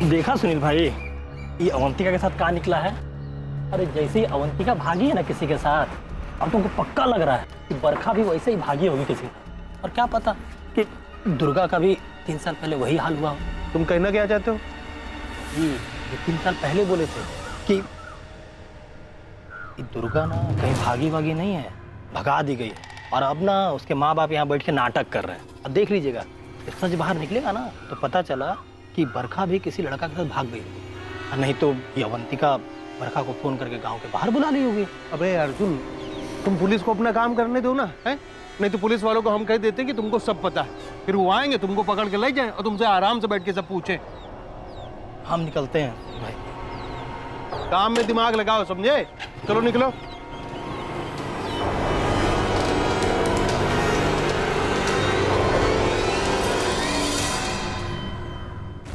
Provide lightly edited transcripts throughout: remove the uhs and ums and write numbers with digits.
देखा सुनील भाई, ये अवंतिका के साथ कहाँ निकला है। अरे जैसे ही अवंतिका भागी है ना किसी के साथ, अब तुमको पक्का लग रहा है कि बरखा भी वैसे ही भागी होगी किसी के साथ। और क्या पता कि दुर्गा का भी 3 साल पहले वही हाल हुआ हो। तुम कहना क्या चाहते हो? ये 3 साल पहले बोले थे कि दुर्गा ना कहीं भागी वागी नहीं है, भगा दी गई है। और अब ना उसके माँ बाप यहाँ बैठ के नाटक कर रहे हैं। अब देख लीजिएगा, सच बाहर निकलेगा ना तो पता चला कि बरखा भी किसी लड़का के साथ भाग गई, और नहीं तो ये अवंतिका बरखा को फोन करके गांव के बाहर बुला ली होगी। अबे अर्जुन, तुम पुलिस को अपना काम करने दो ना, है? नहीं तो पुलिस वालों को हम कह देते हैं कि तुमको सब पता है, फिर वो आएंगे, तुमको पकड़ के ले जाएं और तुमसे आराम से बैठ के सब पूछें। हम निकलते हैं भाई, काम में दिमाग लगाओ, समझे? चलो निकलो।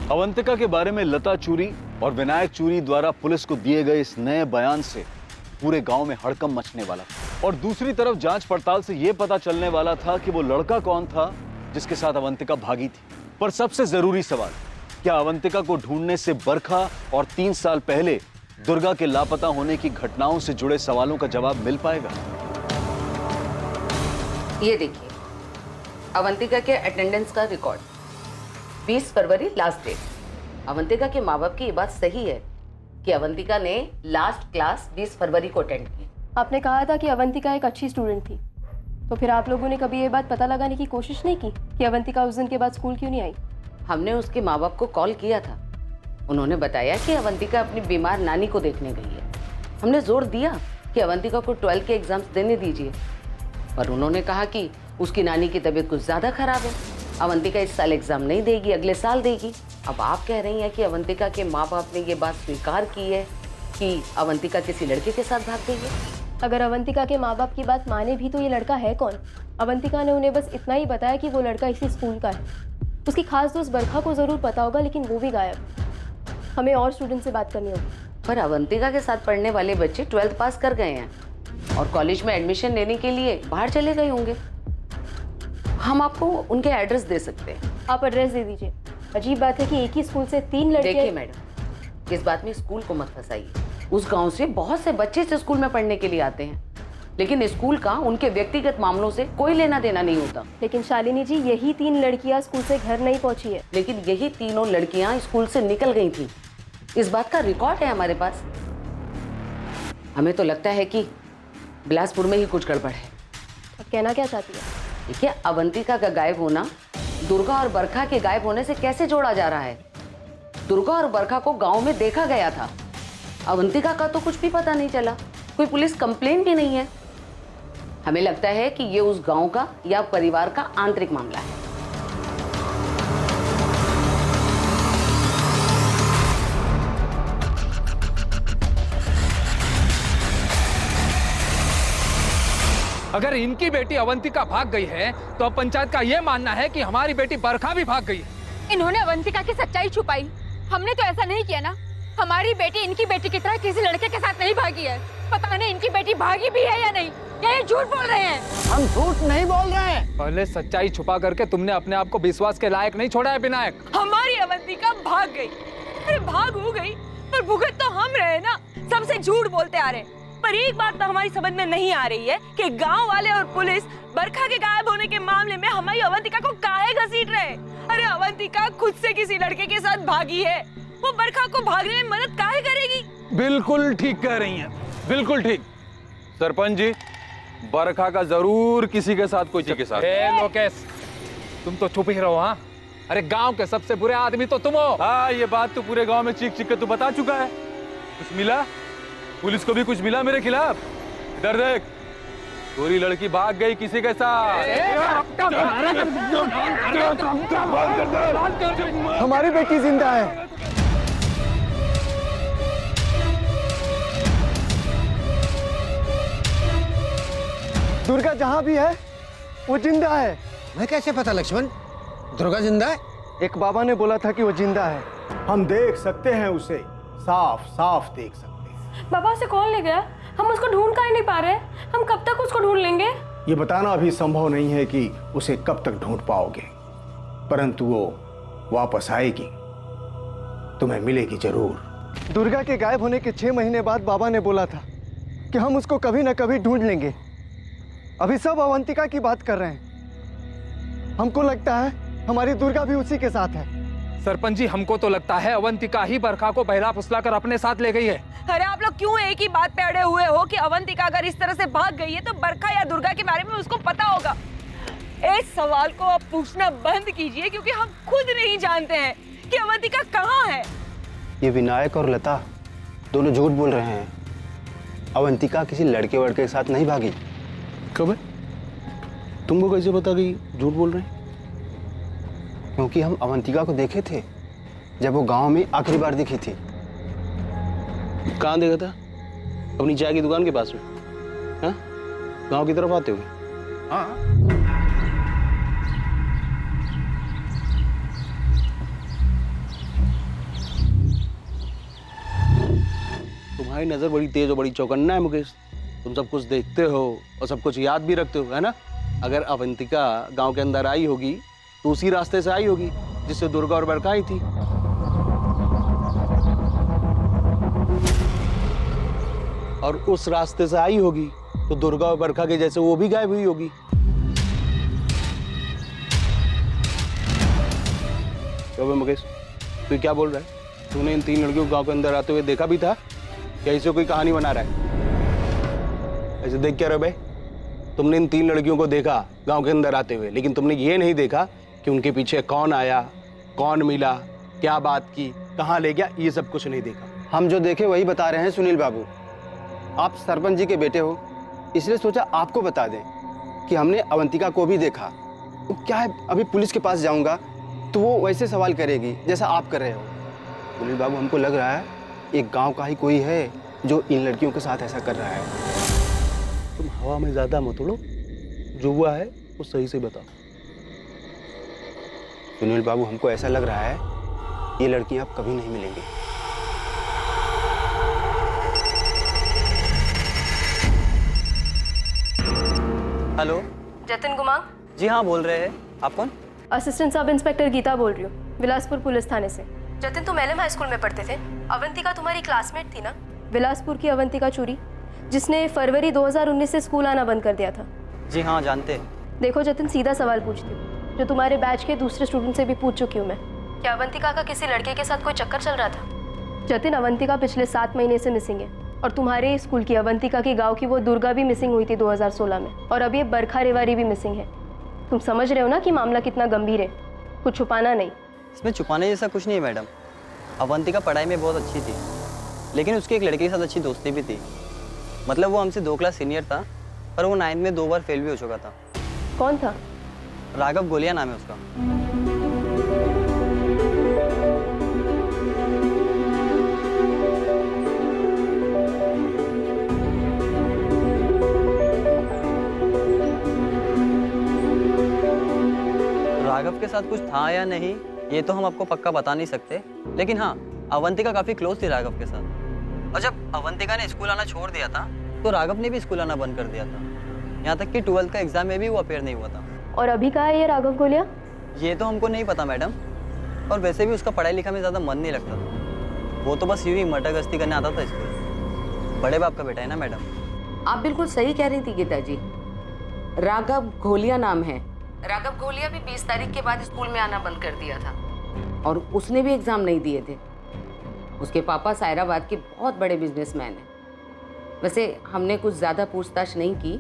अवंतिका के बारे में लता चूरी और विनायक चूरी द्वारा पुलिस को दिए गए इस नए बयान से पूरे गांव में हड़कंप मचने वाला था। और दूसरी तरफ जांच पड़ताल से यह पता चलने वाला था कि वो लड़का कौन था जिसके साथ अवंतिका भागी थी। पर सबसे जरूरी सवाल, क्या अवंतिका को ढूंढने से बरखा और 3 साल पहले दुर्गा के लापता होने की घटनाओं से जुड़े सवालों का जवाब मिल पाएगा? ये देखिए, अवंतिका के अटेंडेंस का रिकॉर्ड, 20 फरवरी लास्ट डेट। अवंतिका के माँ बाप की ये बात सही है कि अवंतिका ने लास्ट क्लास 20 फरवरी को अटेंड की। आपने कहा था कि अवंतिका एक अच्छी स्टूडेंट थी, तो फिर आप लोगों ने कभी ये बात पता लगाने की कोशिश नहीं की कि अवंतिका उस दिन के बाद स्कूल क्यों नहीं आई? हमने उसके माँ बाप को कॉल किया था। उन्होंने बताया कि अवंतिका अपनी बीमार नानी को देखने गई है। हमने जोर दिया कि अवंतिका को 12 के एग्जाम्स देने दीजिए, पर उन्होंने कहा कि उसकी नानी की तबीयत कुछ ज़्यादा खराब है, अवंतिका इस साल एग्जाम नहीं देगी, अगले साल देगी। अब आप कह रही हैं कि अवंतिका के माँ बाप ने ये बात स्वीकार की है कि अवंतिका किसी लड़के के साथ भाग गई है। अगर अवंतिका के माँ बाप की बात माने भी तो ये लड़का है कौन? अवंतिका ने उन्हें बस इतना ही बताया कि वो लड़का इसी स्कूल का है। उसकी खास दोस्त बरखा को ज़रूर पता होगा, लेकिन वो भी गायब। हमें और स्टूडेंट से बात करनी होगी। पर अवंतिका के साथ पढ़ने वाले बच्चे 12th पास कर गए हैं और कॉलेज में एडमिशन लेने के लिए बाहर चले गए होंगे। हम आपको उनके एड्रेस दे सकते हैं। आप एड्रेस दे दीजिए। अजीब बात है कि एक ही स्कूल से 3 लड़के। देखिए मैडम, इस बात में स्कूल को मत फंसाइए। उस गांव से बहुत से बच्चे इस स्कूल में पढ़ने के लिए आते हैं, लेकिन स्कूल का उनके व्यक्तिगत मामलों से कोई लेना देना नहीं होता। लेकिन शालिनी जी, यही 3 लड़कियां स्कूल से घर नहीं पहुंची है। लेकिन यही तीनों लड़कियां स्कूल से निकल गई थी। इस बात का रिकॉर्ड है हमारे पास। हमें तो लगता है कि बिलासपुर में ही कुछ गड़बड़ है। अब कहना क्या चाहती है? देखिए, अवंतिका का गायब होना दुर्गा और बरखा के गायब होने से कैसे जोड़ा जा रहा है? दुर्गा और बरखा को गांव में देखा गया था, अवंतिका का तो कुछ भी पता नहीं चला, कोई पुलिस कंप्लेन भी नहीं है। हमें लगता है कि ये उस गांव का या परिवार का आंतरिक मामला है। अगर इनकी बेटी अवंतिका भाग गई है तो अब पंचायत का ये मानना है कि हमारी बेटी बरखा भी भाग गई है। इन्होंने अवंतिका की सच्चाई छुपाई, हमने तो ऐसा नहीं किया ना। हमारी बेटी इनकी बेटी की तरह किसी लड़के के साथ नहीं भागी है। पता नहीं इनकी बेटी भागी भी है या नहीं, ये झूठ बोल रहे हैं। हम झूठ नहीं बोल रहे हैं। पहले सच्चाई छुपा करके तुमने अपने आप को विश्वास के लायक नहीं छोड़ा है विनायक। हमारी अवंतिका भाग गई। अरे भाग हो गई, पर भुगत तो हम रहे ना। सबसे झूठ बोलते आ रहे। पर एक बात तो हमारी समझ में नहीं आ रही है कि गांव वाले और पुलिस बरखा के गायब होने के मामले में हमारी अवंतिका को काहे घसीट रहे। अरे अवंतिका खुद से किसी लड़के के साथ भागी है, वो बरखा को भागने में मदद काहे करेगी? बिल्कुल ठीक कह रही हैं, बिल्कुल ठीक। सरपंच जी, बरखा का जरूर किसी के साथ कोई के साथ। लोकेश, तुम तो चुप ही रहो। हाँ, अरे गांव के सबसे बुरे आदमी तो तुम हो। हाँ, ये बात तो पूरे गांव में चीख चीख के तू बता चुका है। कुछ मिला? पुलिस को भी कुछ मिला मेरे खिलाफ? इधर देख, पूरी लड़की भाग गई किसी के साथ। हमारी बेटी जिंदा है। दुर्गा जहाँ भी है वो जिंदा है। मैं कैसे पता लक्ष्मण? दुर्गा जिंदा है? एक बाबा ने बोला था कि वो जिंदा है। हम देख सकते हैं उसे, साफ साफ देख सकते हैं। बाबा से कौन ले गया? हम उसको ढूंढ काहे नहीं पा रहे? हम कब तक उसको ढूंढ लेंगे? ये बताना अभी संभव नहीं है कि उसे कब तक ढूंढ पाओगे, परंतु वो वापस आएगी तुम्हें मिलेगी जरूर। दुर्गा के गायब होने के 6 महीने बाद बाबा ने बोला था कि हम उसको कभी ना कभी ढूंढ लेंगे। अभी सब अवंतिका की बात कर रहे हैं। हमको लगता है हमारी दुर्गा भी उसी के साथ है। सरपंच जी, हमको तो लगता है अवंतिका ही बरखा को बहला फुसला कर अपने साथ ले गई है। अरे आप लोग क्यों एक ही बात पे अड़े हुए हो कि अवंतिका अगर इस तरह से भाग गई है तो बरखा या दुर्गा के बारे में उसको पता होगा? इस सवाल को आप पूछना बंद कीजिए, क्योंकि हम खुद नहीं जानते हैं कि अवंतिका कहाँ है। ये विनायक और लता दोनों झूठ बोल रहे हैं। अवंतिका किसी लड़के वड़के के साथ नहीं भागी। कब है? तुमको कैसे पता कि झूठ बोल रहे हैं? क्योंकि हम अवंतिका को देखे थे जब वो गांव में आखिरी बार दिखी थी। कहाँ देखा था? अपनी चाय की दुकान के पास में? हाँ? गांव की तरफ आते हुए? हाँ। तुम्हारी नजर बड़ी तेज और बड़ी चौकन्ना है मुकेश। तुम सब कुछ देखते हो और सब कुछ याद भी रखते हो, है ना? अगर अवंतिका गांव के अंदर आई होगी तो उसी रास्ते से आई होगी जिससे दुर्गा और बरखा आई थी। और उस रास्ते से आई होगी तो दुर्गा और बरखा के जैसे वो भी गायब हुई होगी। क्यों मुकेश, तू क्या बोल रहा है? तूने इन 3 लड़कियों को गांव के अंदर आते हुए देखा भी था क्या इसे कोई कहानी बना रहा है? ऐसे देख क्या रहे भाई? तुमने इन 3 लड़कियों को देखा गांव के अंदर आते हुए, लेकिन तुमने ये नहीं देखा कि उनके पीछे कौन आया, कौन मिला, क्या बात की, कहाँ ले गया, ये सब कुछ नहीं देखा। हम जो देखे वही बता रहे हैं सुनील बाबू। आप सरपंच जी के बेटे हो, इसलिए सोचा आपको बता दें कि हमने अवंतिका को भी देखा। तो क्या है, अभी पुलिस के पास जाऊंगा तो वो वैसे सवाल करेगी जैसा आप कर रहे हो। सुनील बाबू, हमको लग रहा है एक गांव का ही कोई है जो इन लड़कियों के साथ ऐसा कर रहा है। तुम हवा में ज्यादा मत उड़ो, जो हुआ है वो सही से बताओ। सुनील बाबू, हमको ऐसा लग रहा है ये लड़कियां अब कभी नहीं मिलेंगी। हेलो, जतिन गुमांग? जी हाँ, बोल रहे हैं। आप कौन? असिस्टेंट सब इंस्पेक्टर गीता बोल रही हूँ, बिलासपुर पुलिस थाने से। जतिन, तुम एलएम हाई स्कूल में पढ़ते थे। अवंतिका तुम्हारी क्लासमेट थी ना? बिलासपुर की अवंतिका चूरी, जिसने फरवरी 2019 से स्कूल आना बंद कर दिया था। जी हाँ, जानते हैं। देखो जतिन, सीधा सवाल पूछती हूँ, जो तुम्हारे बैच के दूसरे स्टूडेंट से भी पूछ चुकी हूँ मैं। क्या अवंतिका का किसी लड़के के साथ कोई चक्कर चल रहा था? जतिन, अवंतिका पिछले 7 महीने से मिसिंग है, और तुम्हारे स्कूल की अवंतिका की गाँव की वो दुर्गा भी मिसिंग हुई थी 2016 में, और अब ये बरखा रेवारी भी मिसिंग है। तुम समझ रहे हो ना कि मामला कितना गंभीर है? कुछ छुपाना नहीं। इसमें छुपाने जैसा कुछ नहीं है मैडम। अवंतिका पढ़ाई में बहुत अच्छी थी, लेकिन उसकी एक लड़के के साथ अच्छी दोस्ती भी थी। मतलब वो हमसे 2 क्लास सीनियर था, पर वो 9th में 2 बार फेल भी हो चुका था। कौन था? राघव गोलिया नाम है उसका। राघव के साथ कुछ था या नहीं ये तो हम आपको पक्का बता नहीं सकते, लेकिन हाँ, अवंतिका काफी क्लोज थी राघव के साथ। और जब अवंतिका ने स्कूल आना छोड़ दिया था तो राघव ने भी स्कूल आना बंद कर दिया था। यहाँ तक कि 12th का एग्जाम में भी वो अपेयर नहीं हुआ था। और अभी कहाँ है ये राघव गोलिया? ये तो हमको नहीं पता मैडम, और वैसे भी उसका पढ़ाई लिखा में ज़्यादा मन नहीं लगता था। वो तो बस यूँ ही मटरगश्ती करने आता था स्कूल। बड़े बाप का बेटा है ना मैडम। आप बिल्कुल सही कह रही थी गीता जी। राघव घोलिया नाम है। राघव घोलिया भी 20 तारीख के बाद स्कूल में आना बंद कर दिया था, और उसने भी एग्ज़ाम नहीं दिए थे। उसके पापा सायराबाद के बहुत बड़े बिजनेसमैन हैं। वैसे हमने कुछ ज़्यादा पूछताछ नहीं की,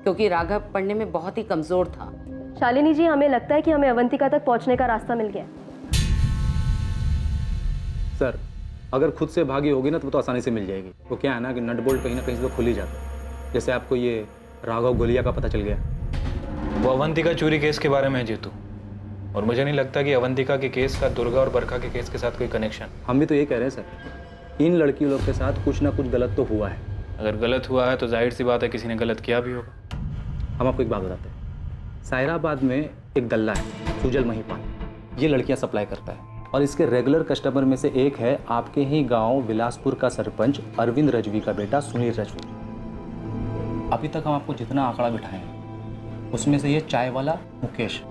क्योंकि राघव पढ़ने में बहुत ही कमज़ोर था। शालिनी जी, हमें लगता है कि हमें अवंतिका तक पहुंचने का रास्ता मिल गया। सर, अगर खुद से भागी होगी ना तो आसानी से मिल जाएगी। वो क्या है ना कि नट बोल्ट कहीं ना कहीं से तो खुल ही जाता है। जैसे आपको ये राघव गोलिया का पता चल गया। वो अवंतिका चोरी केस के बारे में है जीतू, और मुझे नहीं लगता कि अवंतिका के केस का दुर्गा और बरखा के केस के साथ कोई कनेक्शन। हम भी तो ये कह रहे हैं सर, इन लड़कियों लोग के साथ कुछ ना कुछ गलत तो हुआ है। अगर गलत हुआ है तो जाहिर सी बात है किसी ने गलत किया भी होगा। हम आपको एक बात बताते हैं। सायराबाद में एक दल्ला है, सुजल महिपाल। ये लड़कियां सप्लाई करता है, और इसके रेगुलर कस्टमर में से एक है आपके ही गांव बिलासपुर का सरपंच अरविंद रजवी का बेटा सुनील रजवी। अभी तक हम आपको जितना आंकड़ा बिठाए हैं उसमें से ये चाय वाला मुकेश,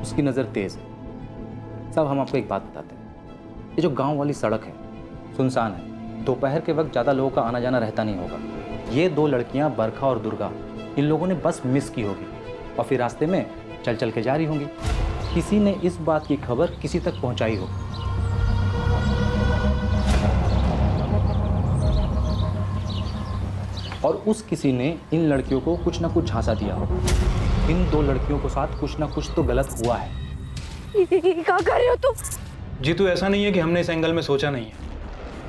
उसकी नज़र तेज है। सब हम आपको एक बात बताते हैं, ये जो गांव वाली सड़क है सुनसान है, दोपहर के वक्त ज़्यादा लोगों का आना जाना रहता नहीं होगा। ये दो लड़कियां बरखा और दुर्गा इन लोगों ने बस मिस की होगी और फिर रास्ते में चल चल के जा रही होंगी। किसी ने इस बात की खबर किसी तक पहुंचाई हो। और उस किसी ने इन लड़कियों को कुछ ना कुछ झांसा दिया हो। इन दो लड़कियों के साथ कुछ ना कुछ तो गलत हुआ है। क्या कर रहे हो तुम? जीतू, ऐसा नहीं है कि हमने इस एंगल में सोचा नहीं है,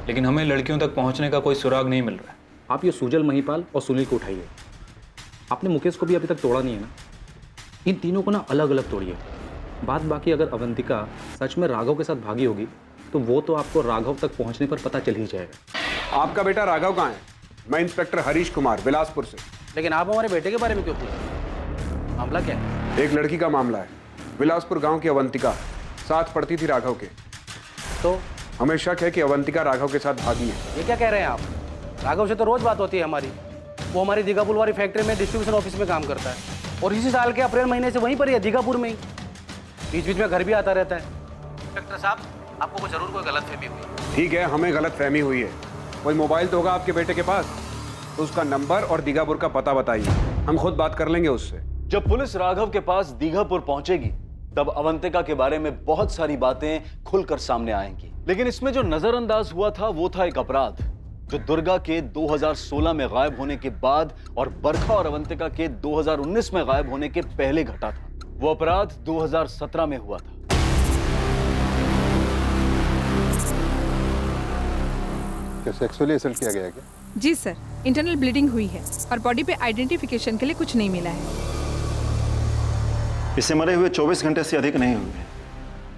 लेकिन हमें लड़कियों तक पहुंचने का कोई सुराग नहीं मिल रहा है। आप ये सुजल, महिपाल और सुनील को उठाइए। आपने मुकेश को भी अभी तक तोड़ा नहीं है ना? इन तीनों को ना अलग अलग तोड़िए। बात बाकी अगर अवंतिका सच में राघव के साथ भागी होगी तो वो तो आपको राघव तक पहुंचने पर पता चल ही जाएगा। आपका बेटा राघव कहाँ है? मैं इंस्पेक्टर हरीश कुमार, बिलासपुर से। लेकिन आप हमारे बेटे के बारे में क्यों पूछे? मामला क्या है? एक लड़की का मामला है। बिलासपुर गांव की अवंतिका साथ पढ़ती थी राघव के। तो हमें शक है कि अवंतिका राघव के साथ भागी है। ये क्या कह रहे हैं आप? राघव से तो रोज बात होती है हमारी। वो हमारी दीघापुर वाली फैक्ट्री में डिस्ट्रीब्यूशन ऑफिस में काम करता है और इसी साल के अप्रैल महीने से वहीं पर ही है, दीघापुर में ही। बीच बीच में घर भी आता रहता है। इंस्पेक्टर साहब, आपको कोई जरूर कोई गलतफहमी हुई। ठीक है, हमें गलतफहमी हुई है। कोई मोबाइल तो होगा आपके बेटे के पास, तो उसका नंबर और दीघापुर का पता बताइए, हम खुद बात कर लेंगे उससे। जब पुलिस राघव के पास दीघापुर पहुंचेगी तब अवंतिका के बारे में बहुत सारी बातें खुलकर सामने आएंगी। लेकिन इसमें जो नजरअंदाज हुआ था वो था एक अपराध जो दुर्गा के 2016 में गायब होने के बाद और बरखा और अवंतिका के 2019 में गायब होने के पहले घटा था। वो अपराध 2017 में हुआ था। क्या सेक्सुअली असल्ट किया गया है क्या? जी सर, इंटरनल ब्लीडिंग हुई है और बॉडी पे आइडेंटिफिकेशन के लिए कुछ नहीं मिला है। इसे मरे हुए 24 घंटे से अधिक नहीं हुए।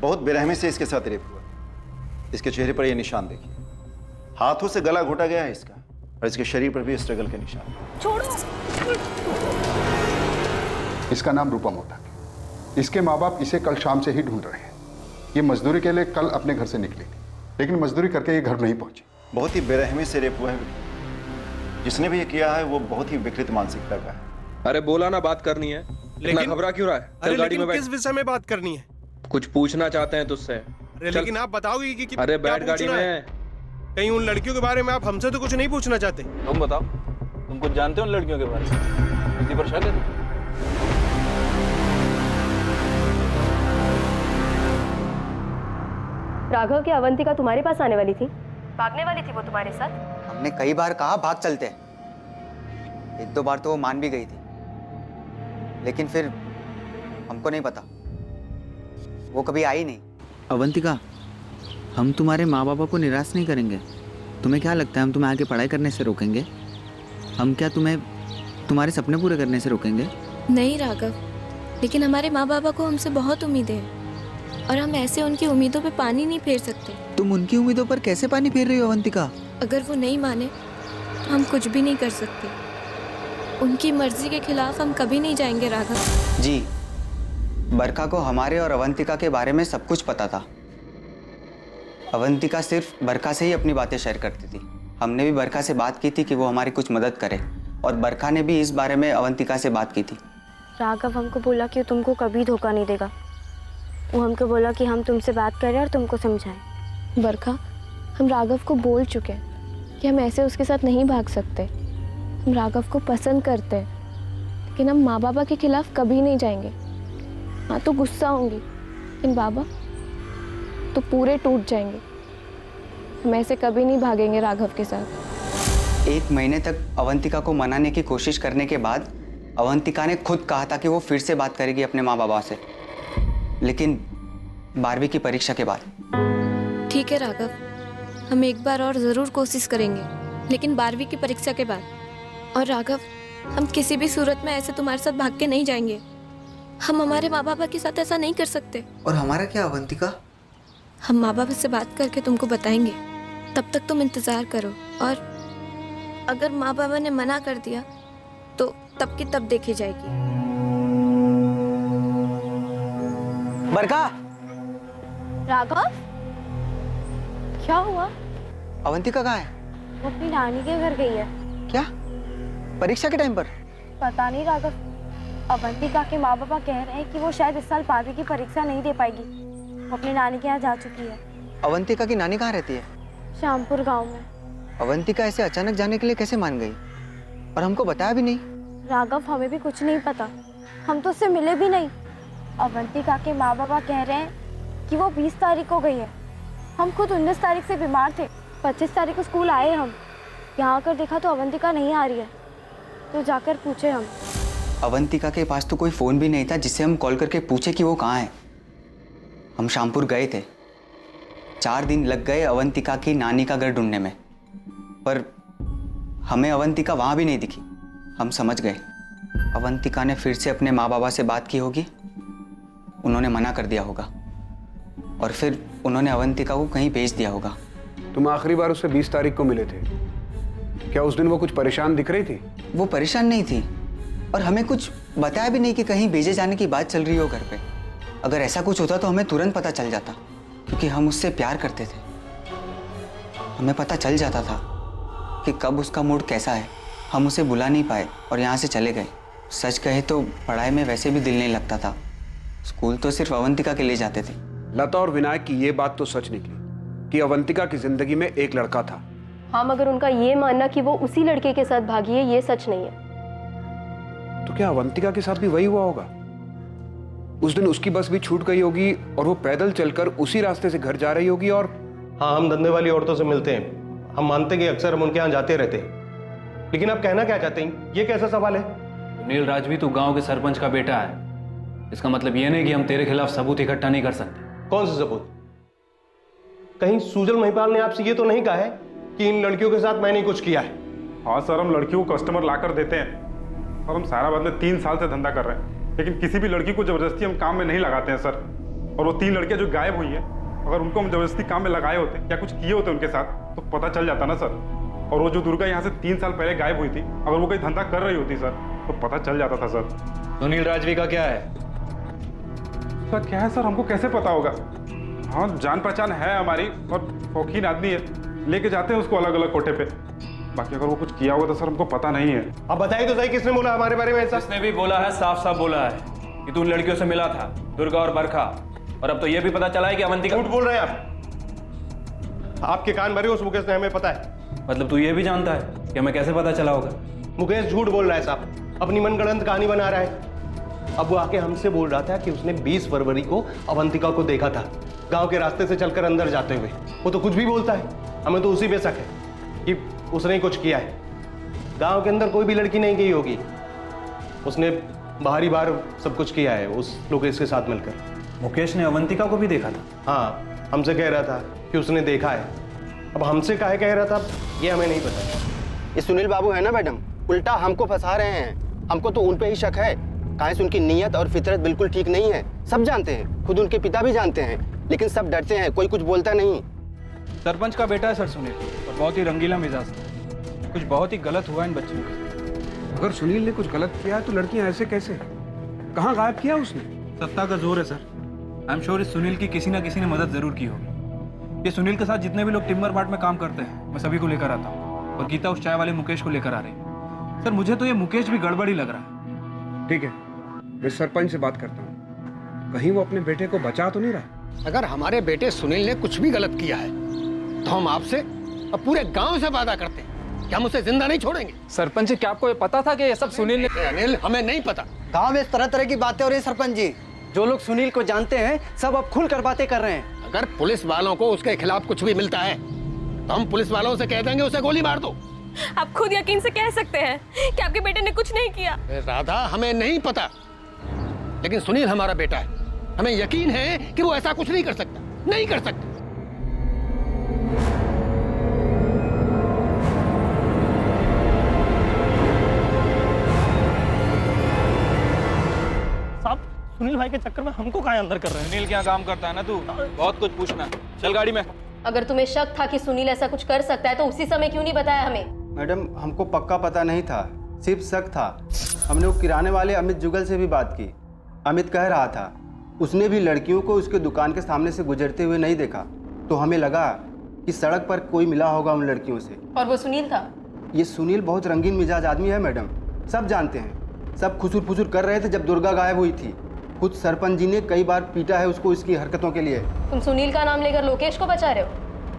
बहुत बेरहमी से इसके साथ रेप हुआ। इसके चेहरे पर ये निशान देखिए, हाथों से गला घोटा गया है इसका, और इसके शरीर पर भी स्ट्रगल के निशान। छोड़ो। इसका नाम रूपम होता है। इसके माँ बाप इसे कल शाम से ही ढूंढ रहे हैं। ये मजदूरी के लिए कल अपने घर से निकली थी, लेकिन मजदूरी करके ये घर नहीं पहुंची। बहुत ही बेरहमी से रेप हुआ है। जिसने भी ये किया है वो बहुत ही विकृत मानसिकता का है। अरे बोला ना, बात करनी है, लेकिन घबरा क्यों रहा है? चल गाड़ी में बैठ। किस विषय में बात करनी है? कुछ पूछना चाहते हैं तुझसे। अरे लेकिन आप बताओगे कि अरे बैठ गाड़ी में। कहीं उन लड़कियों के बारे में आप हमसे तो कुछ नहीं पूछना चाहते? तुम बताओ, तुम कुछ जानते हो उन लड़कियों के बारे में? किसी पर शक है? राघव की अवंतिका तुम्हारे पास आने वाली थी? भागने वाली थी वो तुम्हारे साथ? हमने कई बार कहा भाग चलते हैं। एक दो बार तो वो मान भी गई थी, लेकिन फिर हमको नहीं पता, वो कभी आई नहीं। अवंतिका, हम तुम्हारे माँ बाबा को निराश नहीं करेंगे। तुम्हें क्या लगता है हम तुम्हें आगे पढ़ाई करने से रोकेंगे? हम क्या तुम्हें तुम्हारे सपने पूरे करने से रोकेंगे? नहीं राघव, लेकिन हमारे माँ बाबा को हमसे बहुत उम्मीदें हैं और हम ऐसे उनकी उम्मीदों पे पानी नहीं फेर सकते। तुम उनकी उम्मीदों पर कैसे पानी फेर रही हो अवंतिका? अगर वो नहीं माने तो हम कुछ भी नहीं कर सकते। उनकी मर्जी के खिलाफ हम कभी नहीं जाएंगे राघव। जी, बरखा को हमारे और अवंतिका के बारे में सब कुछ पता था। अवंतिका सिर्फ बरखा से ही अपनी बातें शेयर करती थी। हमने भी बरखा से बात की थी कि वो हमारी कुछ मदद करे, और बरखा ने भी इस बारे में अवंतिका से बात की थी। राघव हमको बोला कि तुमको कभी धोखा नहीं देगा। वो हमको बोला कि हम तुमसे बात करें और तुमको समझाएं। बरखा, हम राघव को बोल चुके हैं कि हम ऐसे उसके साथ नहीं भाग सकते। हम राघव को पसंद करते हैं, लेकिन हम माँ बाबा के खिलाफ कभी नहीं जाएंगे। हाँ तो गुस्सा होंगी, लेकिन बाबा तो पूरे टूट जाएंगे। हम ऐसे कभी नहीं भागेंगे राघव के साथ। 1 महीने तक अवंतिका को मनाने की कोशिश करने के बाद अवंतिका ने खुद कहा था कि वो फिर से बात करेगी अपने माँ बाबा से, लेकिन 12वीं की परीक्षा के बाद। ठीक है राघव, हम एक बार और ज़रूर कोशिश करेंगे, लेकिन 12वीं की परीक्षा के बाद। और राघव, हम किसी भी सूरत में ऐसे तुम्हारे साथ भाग के नहीं जाएंगे। हम हमारे माँ बाबा के साथ ऐसा नहीं कर सकते। और हमारा क्या अवंतिका? हम माँ बाबा से बात करके तुमको बताएंगे, तब तक तुम इंतज़ार करो। और अगर माँ बाबा ने मना कर दिया तो तब की तब देखी जाएगी। बरखा! राघव, क्या हुआ? अवंतिका कहाँ है? वो अपनी नानी के घर गई है। क्या? परीक्षा के टाइम पर? पता नहीं राघव, अवंतिका के माँ बाबा कह रहे हैं कि वो शायद इस साल 12वीं की परीक्षा नहीं दे पाएगी। वो अपनी नानी के यहाँ जा चुकी है। अवंतिका की नानी कहाँ रहती है? श्यामपुर गांव में। अवंतिका ऐसे अचानक जाने के लिए कैसे मान गई और हमको बताया भी नहीं? राघव, हमें भी कुछ नहीं पता, हम तो उससे मिले भी नहीं। अवंतिका के माँ बाबा कह रहे हैं कि वो 20 तारीख को गई है। हम खुद 19 तारीख से बीमार थे, 25 तारीख को स्कूल आए हम। यहाँ आकर देखा तो अवंतिका नहीं आ रही है, तो जाकर पूछे हम। अवंतिका के पास तो कोई फ़ोन भी नहीं था जिससे हम कॉल करके पूछे कि वो कहाँ है। हम श्यामपुर गए थे, 4 दिन लग गए अवंतिका की नानी का घर ढूंढने में, पर हमें अवंतिका वहाँ भी नहीं दिखी। हम समझ गए अवंतिका ने फिर से अपने माँ बाबा से बात की होगी, उन्होंने मना कर दिया होगा और फिर उन्होंने अवंतिका को कहीं भेज दिया होगा। तुम आखिरी बार उससे 20 तारीख को मिले थे, क्या उस दिन वो कुछ परेशान दिख रही थी? वो परेशान नहीं थी और हमें कुछ बताया भी नहीं कि कहीं भेजे जाने की बात चल रही हो घर पे। अगर ऐसा कुछ होता तो हमें तुरंत पता चल जाता, क्योंकि हम उससे प्यार करते थे। हमें पता चल जाता था कि कब उसका मूड कैसा है। हम उसे बुला नहीं पाए और यहाँ से चले गए। सच कहे तो पढ़ाई में वैसे भी दिल नहीं लगता था, स्कूल तो सिर्फ अवंतिका के लिए जाते थे। लता और विनायक की ये बात तो सच निकली कि अवंतिका की जिंदगी में एक लड़का था। हाँ, मगर उनका ये मानना कि वो उसी लड़के के साथ भागी है, ये सच नहीं है। तो क्या अवंतिका के साथ भी वही हुआ होगा? उस दिन उसकी बस भी छूट गई होगी और वो पैदल चलकर उसी रास्ते से घर जा रही होगी। और हाँ, हम धंधे वाली औरतों से मिलते हैं, हम मानते कि अक्सर हम उनके यहाँ जाते रहते हैं, लेकिन आप कहना क्या चाहते हैं? ये कैसा सवाल है? सुनील राजवी, तू गांव के सरपंच का बेटा है, इसका मतलब ये नहीं कि हम तेरे खिलाफ सबूत इकट्ठा नहीं कर सकते। कौन से सबूत? कहीं सुजल महिपाल ने आपसे ये तो नहीं कहा है कि इन लड़कियों के साथ मैंने कुछ किया है? हाँ सर, हम लड़कियों को कस्टमर लाकर देते हैं और हम साराबाद में 3 साल से धंधा कर रहे हैं, लेकिन किसी भी लड़की को जबरदस्ती हम काम में नहीं लगाते हैं सर। और वो 3 लड़कियां जो गायब हुई हैं, अगर उनको हम जबरदस्ती काम में लगाए होते या कुछ किए होते उनके साथ तो पता चल जाता ना सर। और वो जो दुर्गा यहाँ से 3 साल पहले गायब हुई थी, अगर वो कोई धंधा कर रही होती सर तो पता चल जाता था सर। सुनील राजवी का क्या है? सर क्या है सर, हमको कैसे पता होगा? हाँ, जान पहचान है हमारी और शौकीन आदमी है, लेके जाते हैं उसको अलग अलग कोठे पे। बाकी अगर वो कुछ किया होगा तो सर हमको पता नहीं है। अब बताइए तो सही, किसने बोला हमारे बारे में ऐसा? जिसने भी बोला है साफ साफ बोला है कि तू उन लड़कियों से मिला था, दुर्गा और बरखा, और अब तो ये भी पता चला है कि अवंतिका। झूठ बोल रहे हैं आप, आपके कान भरे उस मुकेश ने, हमें पता है। मतलब तू ये भी जानता है कि हमें कैसे पता चला होगा? मुकेश झूठ बोल रहा है साहब, अपनी मनगढ़ंत कहानी बना रहा है। अब वो आके हमसे बोल रहा था कि उसने 20 फरवरी को अवंतिका को देखा था गांव के रास्ते से चलकर अंदर जाते हुए। वो तो कुछ भी बोलता है, हमें तो उसी पे शक है कि उसने ही कुछ किया है। गांव के अंदर कोई भी लड़की नहीं गई होगी, उसने बाहरी बार सब कुछ किया है उस लोकेश के साथ मिलकर। मुकेश ने अवंतिका को भी देखा था? हाँ, हमसे कह रहा था कि उसने देखा है। अब हमसे काहे कह रहा था ये हमें नहीं पता। ये सुनील बाबू है ना मैडम, उल्टा हमको फंसा रहे हैं। हमको तो उन पे ही शक है, काहे से उनकी नीयत और फितरत बिल्कुल ठीक नहीं है। सब जानते हैं, खुद उनके पिता भी जानते हैं, लेकिन सब डरते हैं, कोई कुछ बोलता नहीं। सरपंच का बेटा है सर सुनील, और बहुत ही रंगीला मिजाज है। कुछ बहुत ही गलत हुआ इन बच्चियों के साथ। अगर सुनील ने कुछ गलत किया तो लड़कियां ऐसे कैसे? कहाँ गायब किया उसने? सत्ता का जोर है सर। आई एम श्योर इस सुनील की किसी ना किसी ने मदद जरूर की होगी। ये सुनील के साथ जितने भी लोग टिम्बर मार्ट में काम करते हैं, मैं सभी को लेकर आता हूँ, और गीता उस चाय वाले मुकेश को लेकर आ रही है। सर मुझे तो ये मुकेश भी गड़बड़ी लग रहा है। ठीक है, मैं सरपंच से बात करता हूँ, कहीं वो अपने बेटे को बचा तो नहीं रहा। अगर हमारे बेटे सुनील ने कुछ भी गलत किया है तो हम आपसे और पूरे गांव से वादा करते हैं कि हम उसे जिंदा नहीं छोड़ेंगे। सरपंच जी, क्या आपको ये पता था कि ये सब सुनील ने? अनिल, हमें नहीं पता। गांव में इस तरह तरह की बातें हो रही है सरपंच जी। जो लोग सुनील को जानते हैं सब अब खुलकर बातें कर रहे हैं। अगर पुलिस वालों को उसके खिलाफ कुछ भी मिलता है तो हम पुलिस वालों से कह देंगे उसे गोली मार दो। आप खुद यकीन से कह सकते हैं कि आपके बेटे ने कुछ नहीं किया। राधा, हमें नहीं पता, लेकिन सुनील हमारा बेटा है, हमें यकीन है कि वो ऐसा कुछ नहीं कर सकता, नहीं कर सकता। साहब, सुनील भाई के चक्कर में हमको कहाँ अंदर कर रहे हैं? सुनील क्या काम करता है ना, तू बहुत कुछ पूछना। चल गाड़ी में। अगर तुम्हें शक था कि सुनील ऐसा कुछ कर सकता है तो उसी समय क्यों नहीं बताया हमें? मैडम, हमको पक्का पता नहीं था, सिर्फ शक था। हमने वो किराने वाले अमित जुगल से भी बात की। अमित कह रहा था उसने भी लड़कियों को उसके दुकान के सामने से गुजरते हुए नहीं देखा, तो हमें लगा कि सड़क पर कोई मिला होगा उन लड़कियों से। और वो सुनील था? ये सुनील बहुत रंगीन मिजाज आदमी है मैडम, सब जानते हैं। सब खुसुर फुसुर कर रहे थे जब दुर्गा गायब हुई थी। खुद सरपंच जी ने कई बार पीटा है उसको इसकी हरकतों के लिए। तुम सुनील का नाम लेकर लोकेश को बचा रहे हो?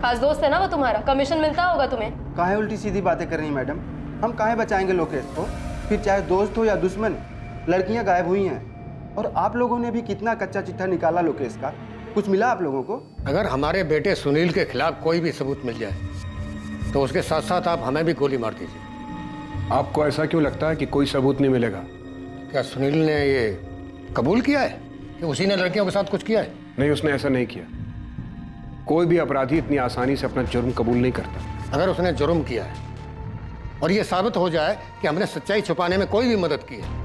खास दोस्त है ना वो तुम्हारा, कमीशन मिलता होगा तुम्हें। काहे उल्टी सीधी बातें कर रही हैं मैडम? हम काहे बचाएंगे लोकेश को? फिर चाहे दोस्त हो या दुश्मन, लड़कियां गायब हुई हैं और आप लोगों ने भी कितना कच्चा चिट्ठा निकाला लोकेश का, कुछ मिला आप लोगों को? अगर हमारे बेटे सुनील के खिलाफ कोई भी सबूत मिल जाए तो उसके साथ साथ आप हमें भी गोली मार दीजिए। आपको ऐसा क्यों लगता है कि कोई सबूत नहीं मिलेगा? क्या सुनील ने ये कबूल किया है कि उसी ने लड़कियों के साथ कुछ किया है? नहीं, उसने ऐसा नहीं किया। कोई भी अपराधी इतनी आसानी से अपना जुर्म कबूल नहीं करता। अगर उसने जुर्म किया है और ये साबित हो जाए कि हमने सच्चाई छुपाने में कोई भी मदद की है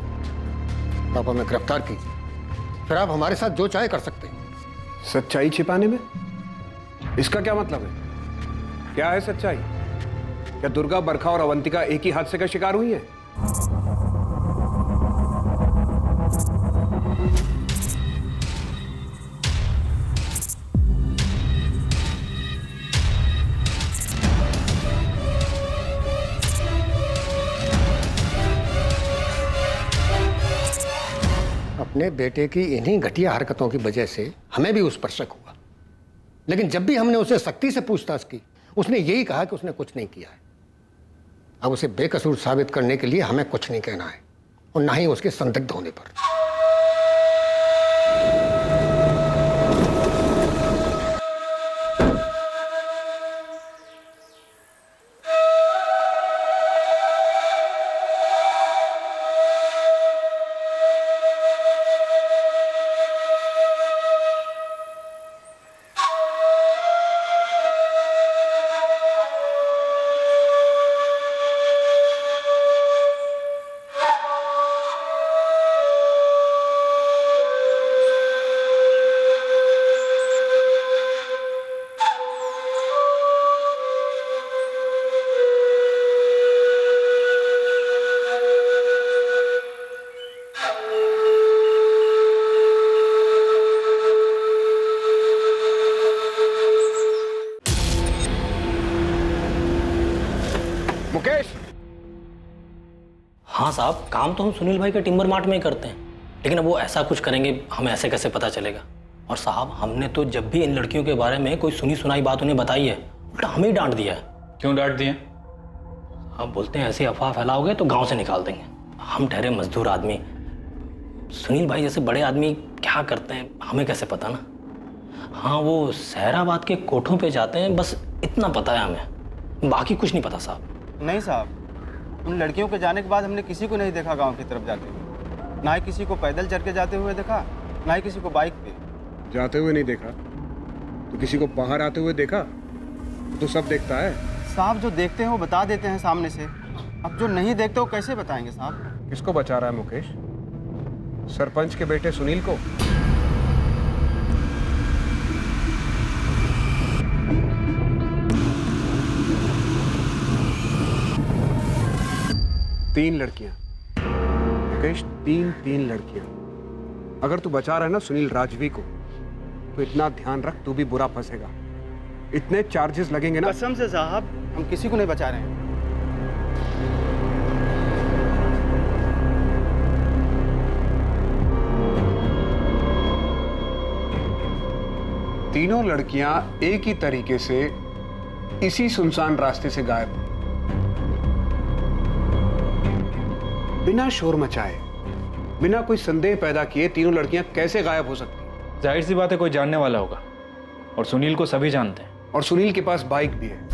तो आप हमें गिरफ्तार कीजिए, फिर आप हमारे साथ जो चाहे कर सकते हैं। सच्चाई छिपाने में? इसका क्या मतलब है? क्या है सच्चाई? क्या दुर्गा, बरखा और अवंतिका एक ही हादसे का शिकार हुई है? अपने बेटे की इन्हीं घटिया हरकतों की वजह से हमें भी उस पर शक हुआ, लेकिन जब भी हमने उसे सख्ती से पूछताछ की उसने यही कहा कि उसने कुछ नहीं किया है। अब उसे बेकसूर साबित करने के लिए हमें कुछ नहीं कहना है और ना ही उसके संदिग्ध होने पर। मुकेश! हाँ साहब, काम तो हम सुनील भाई के टिम्बर मार्ट में ही करते हैं, लेकिन अब वो ऐसा कुछ करेंगे हमें ऐसे कैसे पता चलेगा? और साहब, हमने तो जब भी इन लड़कियों के बारे में कोई सुनी सुनाई बात उन्हें बताई है, उल्टा हमें ही डांट दिया है। क्यों डांट दिए? आप बोलते हैं ऐसी अफवाह फैलाओगे तो गांव से निकाल देंगे। हम ठहरे मजदूर आदमी, सुनील भाई जैसे बड़े आदमी क्या करते हैं हमें कैसे पता ना? हाँ, वो सहराबाद के कोठों पे जाते हैं, बस इतना पता है हमें, बाकी कुछ नहीं पता साहब। नहीं साहब, उन लड़कियों के जाने के बाद हमने किसी को नहीं देखा गांव की तरफ जाते हुए। ना ही किसी को पैदल चल के जाते हुए देखा, ना ही किसी को बाइक पे जाते हुए नहीं देखा तो किसी को बाहर आते हुए देखा? तो सब देखता है साहब। जो देखते हैं वो बता देते हैं सामने से, अब जो नहीं देखते वो कैसे बताएंगे साहब? किसको बचा रहा है मुकेश? सरपंच के बेटे सुनील को? तीन लड़कियां मुकेश, तीन लड़कियां। अगर तू बचा रहा है ना सुनील राजवी को, तो इतना ध्यान रख, तू भी बुरा फंसेगा। इतने चार्जेस लगेंगे ना। कसम से साहब, हम किसी को नहीं बचा रहे हैं। तीनों लड़कियां एक ही तरीके से इसी सुनसान रास्ते से गायब हुई, बिना शोर मचाए, बिना कोई संदेह पैदा किए। तीनों लड़कियां कैसे गायब हो सकती? जाहिर सी बात है कोई जानने वाला होगा, और सुनील को सभी जानते हैं। और सुनील के पास बाइक भी है।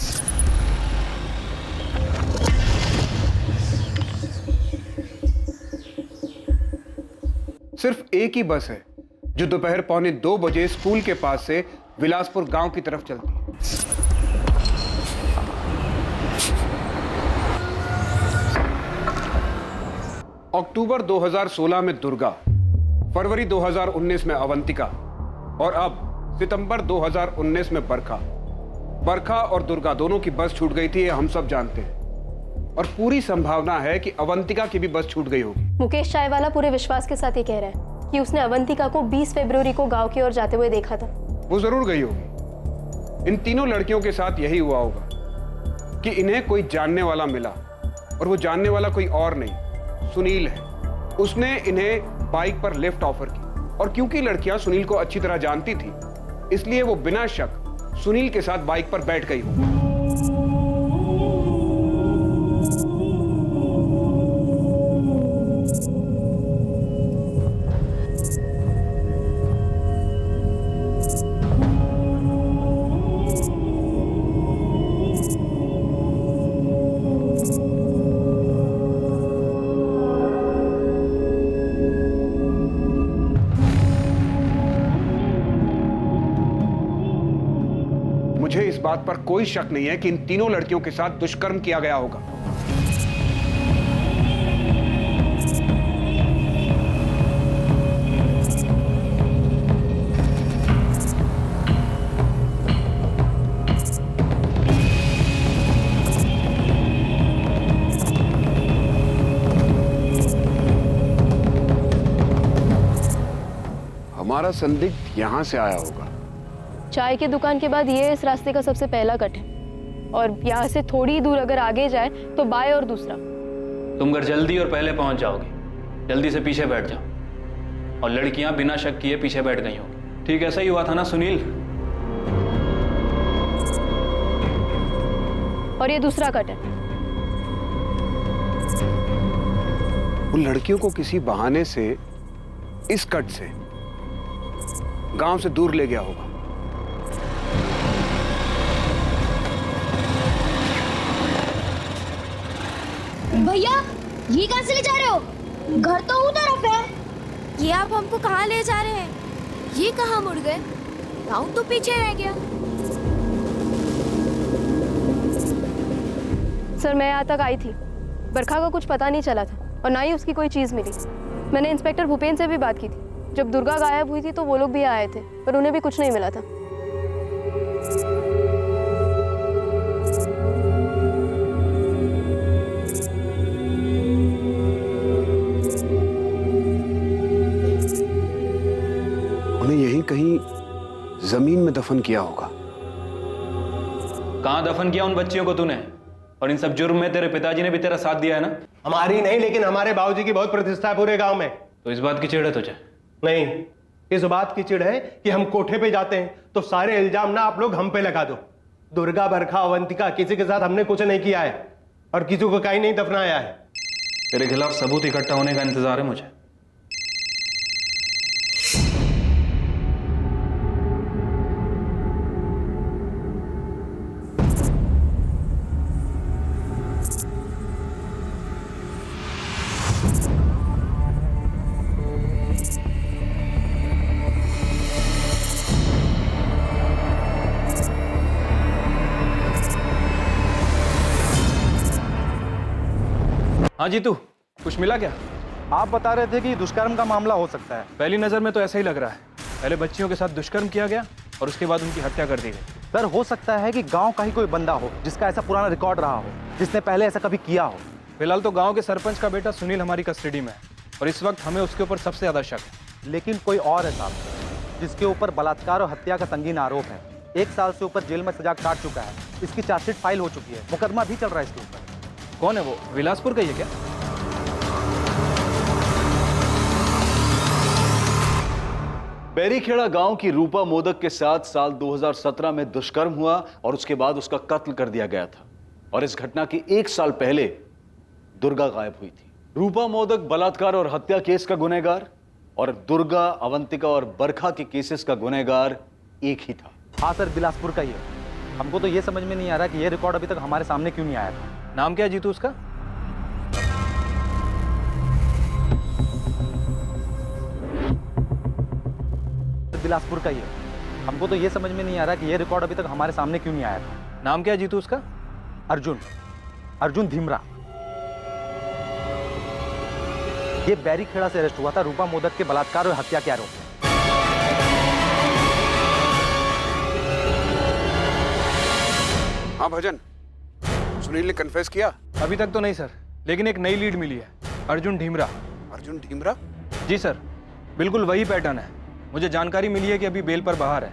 सिर्फ एक ही बस है जो दोपहर 1:45 बजे स्कूल के पास से विलासपुर गांव की तरफ चलती है। अक्टूबर 2016 में दुर्गा, फरवरी 2019 में अवंतिका और अब सितंबर 2019 में बरखा। बरखा और दुर्गा दोनों की बस छूट गई थी, ये हम सब जानते हैं, और पूरी संभावना है कि अवंतिका की भी बस छूट गई होगी। मुकेश चायवाला पूरे विश्वास के साथ ये कह रहा है कि उसने अवंतिका को 20 फरवरी को गांव की ओर जाते हुए देखा था। वो जरूर गई होगी। इन तीनों लड़कियों के साथ यही हुआ होगा कि इन्हें कोई जानने वाला मिला, और वो जानने वाला कोई और नहीं, सुनील है। उसने इन्हें बाइक पर लिफ्ट ऑफर की और क्योंकि लड़कियां सुनील को अच्छी तरह जानती थी, इसलिए वो बिना शक सुनील के साथ बाइक पर बैठ गई होगी। मुझे इस बात पर कोई शक नहीं है कि इन तीनों लड़कियों के साथ दुष्कर्म किया गया होगा। हमारा संदिग्ध यहां से आया होगा। चाय की दुकान के बाद ये इस रास्ते का सबसे पहला कट है, और यहाँ से थोड़ी दूर अगर आगे जाए तो बाएं और दूसरा। तुम घर जल्दी और पहले पहुंच जाओगे। जल्दी से पीछे बैठ जाओ, और लड़कियां बिना शक किए पीछे बैठ गई होंगी। ठीक ऐसा ही हुआ था ना सुनील? और ये दूसरा कट है। उन लड़कियों को किसी बहाने से इस कट से गांव से दूर ले गया होगा। भैया, ये कहां से ले जा रहे हो? घर तो उस तरफ है। ये आप हमको कहां ले जा रहे हैं? ये कहां मुड़ गए? गाँव तो पीछे रह गया। सर, मैं यहाँ तक आई थी, बरखा का कुछ पता नहीं चला था और ना ही उसकी कोई चीज़ मिली। मैंने इंस्पेक्टर भूपेन से भी बात की थी। जब दुर्गा गायब हुई थी तो वो लोग भी आए थे, पर उन्हें भी कुछ नहीं मिला था। उन्हें यहीं कहीं जमीन में दफन किया होगा। कहां दफन किया उन बच्चियों को तूने? और इन सब जुर्म में तेरे पिताजी ने भी तेरा साथ दिया है ना? हमारी नहीं, लेकिन हमारे बाबूजी की बहुत प्रतिष्ठा है पूरे गांव में। तो इस बात की चिढ़ है तुझे? नहीं, इस बात की चिढ़ है कि हम कोठे पे जाते हैं तो सारे इल्जाम ना आप लोग हम पे लगा दो। दुर्गा, बरखा, अवंतिका, किसी के साथ हमने कुछ नहीं किया है और किसी को कहीं नहीं दफनाया है। तेरे खिलाफ सबूत इकट्ठा होने का इंतजार है मुझे। हाँ जीतू, कुछ मिला क्या? आप बता रहे थे कि दुष्कर्म का मामला हो सकता है। पहली नजर में तो ऐसा ही लग रहा है। पहले बच्चियों के साथ दुष्कर्म किया गया और उसके बाद उनकी हत्या कर दी गई। सर, हो सकता है कि गांव का ही कोई बंदा हो जिसका ऐसा पुराना रिकॉर्ड रहा हो, जिसने पहले ऐसा कभी किया हो। फिलहाल तो गांव के सरपंच का बेटा सुनील हमारी कस्टडी में है और इस वक्त हमें उसके ऊपर सबसे ज्यादा शक है। लेकिन कोई और है साहब, जिसके ऊपर बलात्कार और हत्या का संगीन आरोप है। 1 साल से ऊपर जेल में सजा काट चुका है। इसकी चार्जशीट फाइल हो चुकी है, मुकदमा भी चल रहा है इसके ऊपर। कौन है वो? विलासपुर का ही है क्या? बैरीखेड़ा गांव की रूपा मोदक के साथ साल 2017 में दुष्कर्म हुआ और उसके बाद उसका कत्ल कर दिया गया था। और इस घटना के 1 साल पहले दुर्गा गायब हुई थी। रूपा मोदक बलात्कार और हत्या केस का गुनहगार और दुर्गा, अवंतिका और बरखा के केसेस का गुनहगार एक ही था। हाँ सर, बिलासपुर का ही है। हमको तो ये समझ में नहीं आ रहा कि ये रिकॉर्ड अभी तक हमारे सामने क्यों नहीं आया था। नाम क्या है जीतू उसका? बिलासपुर का ही है। हमको तो ये समझ में नहीं आ रहा कि ये रिकॉर्ड अभी तक हमारे सामने क्यों नहीं आया था। नाम क्या है जीतू उसका? अर्जुन धीमरा। ये बैरीखेड़ा से अरेस्ट हुआ था रूपा मोदक के बलात्कार और हत्या के आरोप में। हाँ भजन, सुनील ने कन्फेस किया? अभी तक तो नहीं सर, लेकिन एक नई लीड मिली है। अर्जुन ढीमरा। अर्जुन ढीमरा? जी सर, बिल्कुल वही पैटर्न है। मुझे जानकारी मिली है कि अभी बेल पर बाहर है।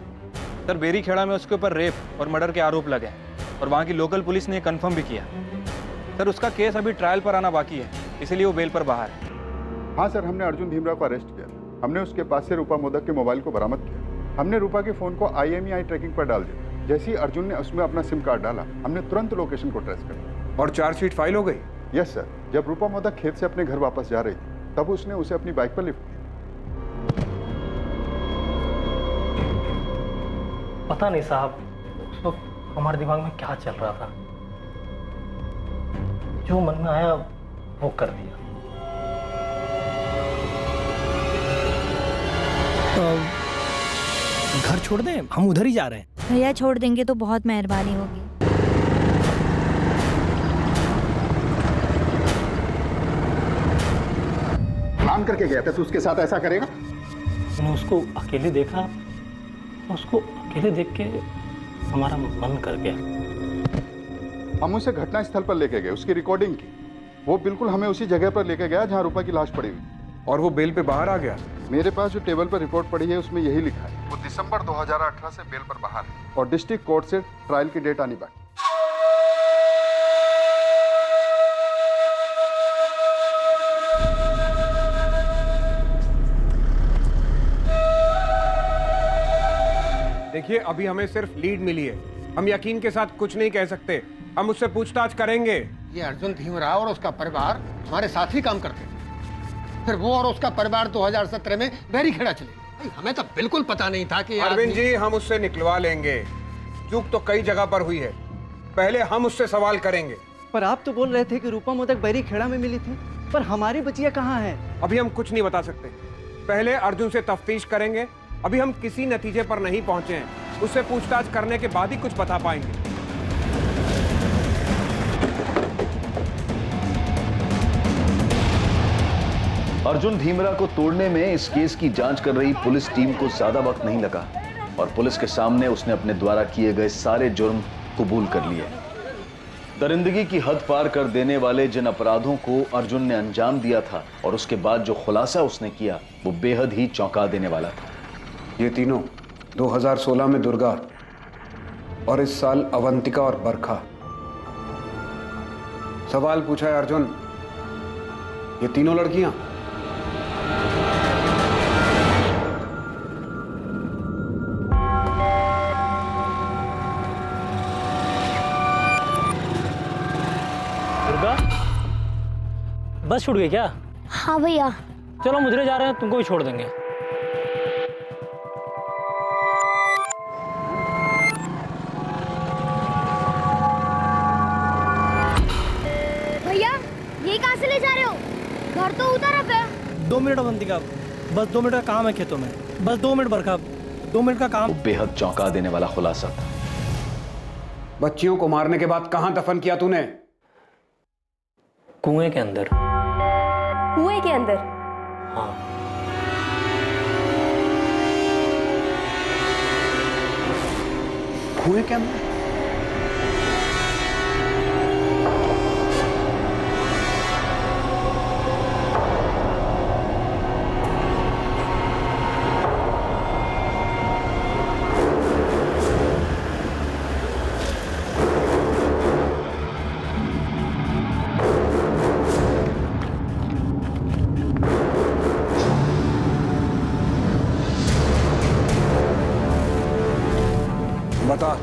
सर, बैरीखेड़ा में उसके ऊपर रेप और मर्डर के आरोप लगे हैं और वहाँ की लोकल पुलिस ने कंफर्म भी किया। सर, उसका केस अभी ट्रायल पर आना बाकी है, इसीलिए वो बेल पर बाहर है। हाँ सर, हमने अर्जुन धीमरा को अरेस्ट किया था। हमने उसके पास से रूपा मोदक के मोबाइल को बरामद किया। हमने रूपा के फ़ोन को IMEI ट्रैकिंग पर डाल दिया। जैसे ही अर्जुन ने उसमें अपना सिम कार्ड डाला, हमने तुरंत लोकेशन को ट्रेस कर दिया। और चार्जशीट फाइल हो गई? Yes sir. जब रूपा मोदक खेत से अपने घर वापस जा रही थी, तब उसने उसे अपनी बाइक पर लिफ्ट किया। पता नहीं साहब, उस वक्त हमारे दिमाग में क्या चल रहा था, जो मन में आया वो कर दिया। घर छोड़ दें, हम उधर ही जा रहे हैं। भैया छोड़ देंगे तो बहुत मेहरबानी होगी। प्लान करके गया था तो उसके साथ ऐसा करेगा? मैंने उसको अकेले देखा, उसको अकेले देख के हमारा मन कर गया। हम उसे घटना स्थल पर लेके गए, उसकी रिकॉर्डिंग की। वो बिल्कुल हमें उसी जगह पर लेके गया जहाँ रूपा की लाश पड़ी हुई। और वो बेल पे बाहर आ गया? मेरे पास जो टेबल पर रिपोर्ट पड़ी है उसमें यही लिखा है, वो दिसंबर 2018 से बेल पर बाहर है और डिस्ट्रिक्ट कोर्ट से ट्रायल की डेट आनी बाकी। देखिए, अभी हमें सिर्फ लीड मिली है, हम यकीन के साथ कुछ नहीं कह सकते। हम उससे पूछताछ करेंगे। ये अर्जुन धीमराव और उसका परिवार हमारे साथ ही काम करते थे, फिर वो और उसका परिवार 2017 में बैरीखेड़ा चले गए। हमें तो बिल्कुल पता नहीं था कि अरविंद जी, हम उससे निकलवा लेंगे। चूक तो कई जगह पर हुई है, पहले हम उससे सवाल करेंगे। पर आप तो बोल रहे थे कि रूपा मोदक बैरीखेड़ा में मिली थी, पर हमारी बचिया कहाँ है? अभी हम कुछ नहीं बता सकते, पहले अर्जुन से तफ्तीश करेंगे। अभी हम किसी नतीजे पर नहीं पहुंचे हैं, उससे पूछताछ करने के बाद ही कुछ बता पाएंगे। अर्जुन धीमरा को तोड़ने में इस केस की जांच कर रही पुलिस टीम को ज्यादा वक्त नहीं लगा और पुलिस के सामने उसने अपने द्वारा किए गए सारे जुर्म कबूल कर लिए। दरिंदगी की हद पार कर देने वाले जिन अपराधों को अर्जुन ने अंजाम दिया था और उसके बाद जो खुलासा उसने किया, वो बेहद ही चौंका देने वाला था। ये तीनों 2016 में दुर्गा और इस साल अवंतिका और बरखा। सवाल पूछा है अर्जुन, ये तीनों लड़कियां? दुर्गा, बस छूट गई क्या? हाँ भैया। चलो मुझे जा रहे हैं, तुमको भी छोड़ देंगे। भैया, ये कहाँ से ले जा रहे हो? घर तो उधर है। 2 मिनट अवंतिका, बस 2 मिनट का काम है खेतों में, बस 2 मिनट बरखा, 2 मिनट का काम। बेहद चौंका देने वाला खुलासा था। बच्चियों को मारने के बाद कहां दफन किया तूने? कुएं के अंदर। कुएं के अंदर? हाँ। कुएं के अंदर? बता।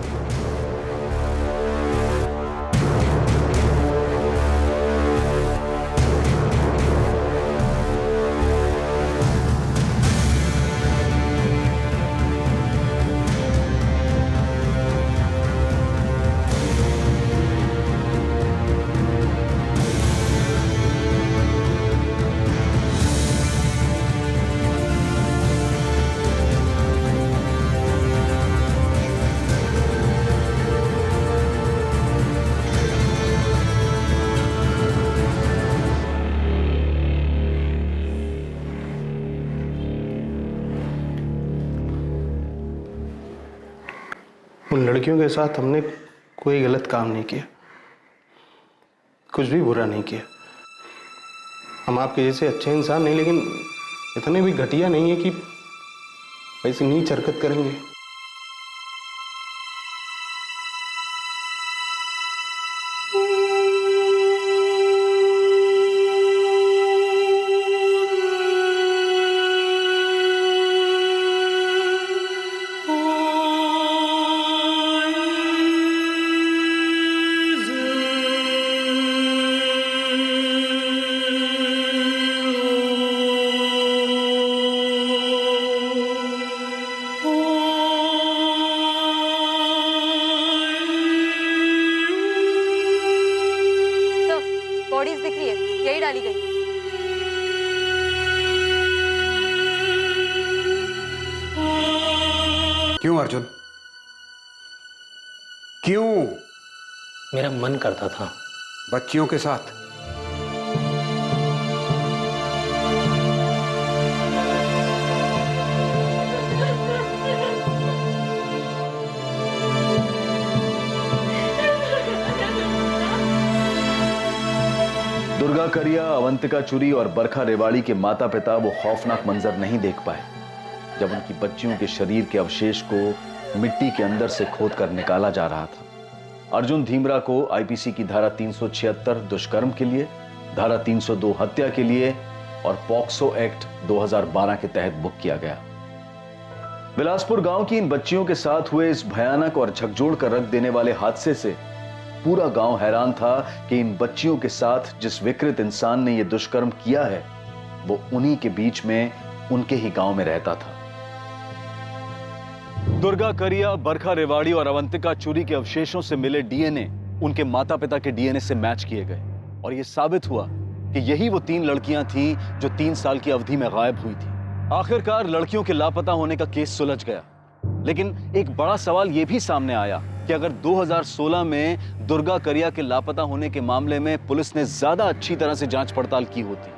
उन लड़कियों के साथ हमने कोई गलत काम नहीं किया, कुछ भी बुरा नहीं किया। हम आपके जैसे अच्छे इंसान नहीं, लेकिन इतने भी घटिया नहीं है कि ऐसी नीच हरकत करेंगे। क्यों? मेरा मन करता था। बच्चियों के साथ? दुर्गा करिया, अवंतिका चुरी और बरखा रेवाड़ी के माता पिता वो खौफनाक मंजर नहीं देख पाए जब उनकी बच्चियों के शरीर के अवशेष को मिट्टी के अंदर से खोद कर निकाला जा रहा था। अर्जुन धीमरा को आईपीसी की धारा 376 दुष्कर्म के लिए, धारा 302 हत्या के लिए और पॉक्सो एक्ट 2012 के तहत बुक किया गया। बिलासपुर गांव की इन बच्चियों के साथ हुए इस भयानक और झकझोर कर रख देने वाले हादसे से पूरा गांव हैरान था कि इन बच्चियों के साथ जिस विकृत इंसान ने यह दुष्कर्म किया है वो उन्हीं के बीच में उनके ही गांव में रहता था। दुर्गा करिया, बरखा रेवाड़ी और अवंतिका चुरी के अवशेषों से मिले डीएनए उनके माता पिता के डीएनए से मैच किए गए और यह साबित हुआ कि यही वो 3 लड़कियां थीं जो 3 साल की अवधि में गायब हुई थी। आखिरकार लड़कियों के लापता होने का केस सुलझ गया, लेकिन एक बड़ा सवाल यह भी सामने आया कि अगर 2016 में दुर्गा करिया के लापता होने के मामले में पुलिस ने ज्यादा अच्छी तरह से जांच पड़ताल की होती,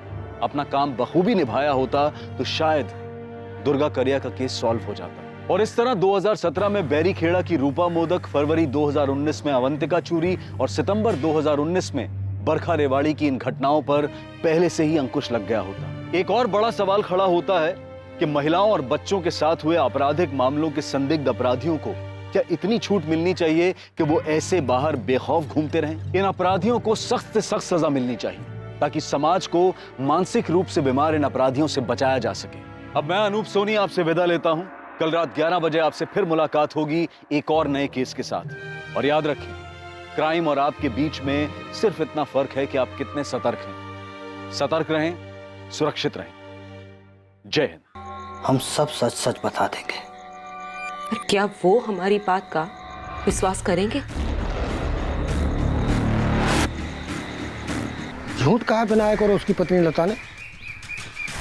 अपना काम बखूबी निभाया होता, तो शायद दुर्गा करिया का केस सॉल्व हो जाता। और इस तरह 2017 में बैरीखेड़ा की रूपा मोदक, फरवरी 2019 में अवंतिका चूरी और सितंबर 2019 में बरखा रेवाड़ी की इन घटनाओं पर पहले से ही अंकुश लग गया होता। एक और बड़ा सवाल खड़ा होता है कि महिलाओं और बच्चों के साथ हुए आपराधिक मामलों के संदिग्ध अपराधियों को क्या इतनी छूट मिलनी चाहिए कि वो ऐसे बाहर बेखौफ घूमते रहें? इन अपराधियों को सख्त से सख्त सजा मिलनी चाहिए ताकि समाज को मानसिक रूप से बीमार इन अपराधियों से बचाया जा सके। अब मैं अनूप सोनी आपसे विदा लेता हूं। कल रात 11 बजे आपसे फिर मुलाकात होगी एक और नए केस के साथ। और याद रखें, क्राइम और आपके बीच में सिर्फ इतना फर्क है कि आप कितने सतर्क हैं। सतर्क रहें, सुरक्षित रहें। जय हिंद। हम सब सच सच बता देंगे। पर क्या वो हमारी बात का विश्वास करेंगे? झूठ कहा विनायक और उसकी पत्नी लता ने?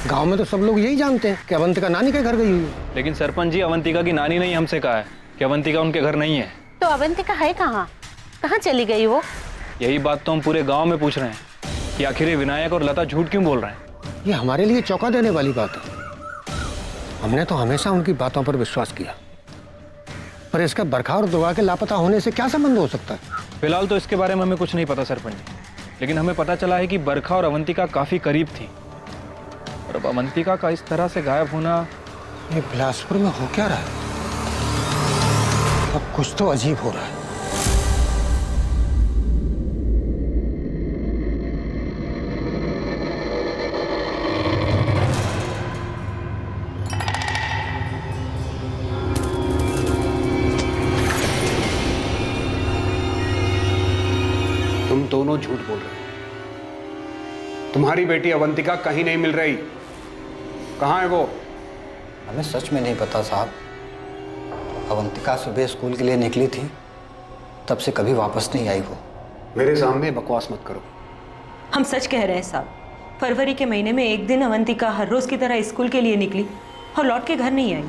गांव में तो सब लोग यही जानते हैं कि अवंतिका नानी के घर गई हुई है। लेकिन सरपंच जी, अवंतिका की नानी ने ही हमसे कहा है कि अवंतिका उनके घर नहीं है। तो अवंतिका है कहाँ? कहाँ चली गई वो? यही बात तो हम पूरे गांव में पूछ रहे हैं कि आखिर ये विनायक और लता झूठ क्यों बोल रहे हैं। ये हमारे लिए चौंका देने वाली बात है। हमने तो हमेशा उनकी बातों पर विश्वास किया, पर इसका बरखा और दुर्गा के लापता होने से क्या संबंध हो सकता है? फिलहाल तो इसके बारे में हमें कुछ नहीं पता सरपंच जी, लेकिन हमें पता चला है कि बरखा और अवंतिका काफी करीब थी और अब अवंतिका का इस तरह से गायब होना। ये बिलासपुर में हो क्या रहा है? अब कुछ तो अजीब हो रहा है। तुम दोनों झूठ बोल रहे हो। तुम्हारी बेटी अवंतिका कहीं नहीं मिल रही। कहाँ है वो? हमें सच में नहीं पता साहब। अवंतिका सुबह स्कूल के लिए निकली थी, तब से कभी वापस नहीं आई वो। मेरे सामने बकवास मत करो। हम सच कह रहे हैं साहब। फरवरी के महीने में एक दिन अवंतिका हर रोज की तरह स्कूल के लिए निकली और लौट के घर नहीं आई।